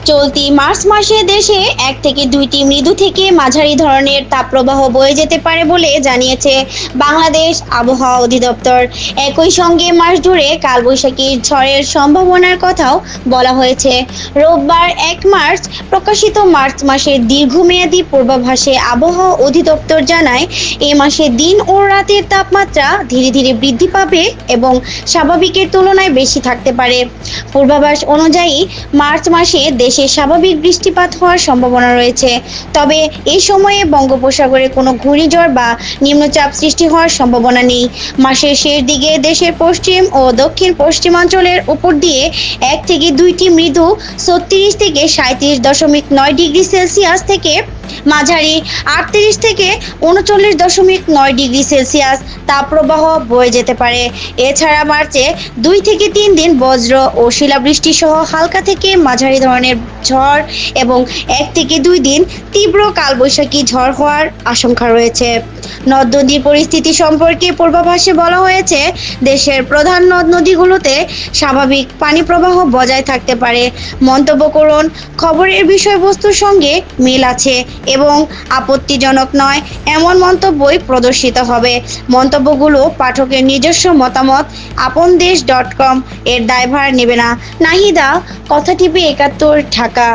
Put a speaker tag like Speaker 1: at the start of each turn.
Speaker 1: চলতি মার্চ মাসে দেশে 1 থেকে 2টি মৃদু থেকে মাঝারি ধরনের তাপপ্রবাহ বয়ে যেতে পারে বলে জানিয়েছে বাংলাদেশ আবহাওয়া অধিদপ্তর। একই সঙ্গে মাস জুড়ে কালবৈশাখী ঝড়ের সম্ভাবনার কথাও বলা হয়েছে। রোববার 1 মার্চ প্রকাশিত মার্চ মাসের দীর্ঘমেয়াদী পূর্বাভাসে আবহাওয়া অধিদপ্তর জানায়, এ মাসে দিন ও রাতের তাপমাত্রা ধীরে ধীরে বৃদ্ধি পাবে এবং স্বাভাবিকের তুলনায় বেশি থাকতে পারে। পূর্বাভাস অনুযায়ী মার্চ মাসে দেশে স্বাভাবিক বৃষ্টিপাত হওয়ার সম্ভাবনা রয়েছে, তবে এই সময়ে বঙ্গোপসাগরে কোনো ঘূর্ণিঝড় বা নিম্নচাপ সৃষ্টি হওয়ার সম্ভাবনা নেই। মাসের শেষ দিকে দেশের পশ্চিম ও দক্ষিণ পশ্চিমাঞ্চলের উপর দিয়ে 1 থেকে 2টি মৃদু 36 থেকে 37.9 ডিগ্রি সেলসিয়াস থেকে মাঝারি 38 থেকে 39.9 ডিগ্রি সেলসিয়াস তাপপ্রবাহ বয়ে যেতে পারে। এছাড়া মার্চে 2 থেকে 3 দিন বজ্র ও শিলাবৃষ্টি সহ হালকা থেকে মাঝারি ধরনের ঝড় এবং 1 থেকে 2 দিন তীব্র কালবৈশাখী ঝড় হওয়ার আশঙ্কা রয়েছে। নদ নদীর পরিস্থিতি সম্পর্কে পূর্বাভাসে বলা হয়েছে, দেশের প্রধান নদ নদীগুলোতে স্বাভাবিক পানি প্রবাহ বজায় থাকতে পারে। মন্তব্য করুন, খবরের বিষয়বস্তুর সঙ্গে মিল আছে এবং আপত্তিজনক নয় এমন মন্তব্যই প্রদর্শিত হবে। মন্তব্যগুলো পাঠকের নিজস্ব মতামত। আপনদেশ.com এর দায়ভার নেবে না। নাহিদা, কথা টিভি 71, ঢাকা।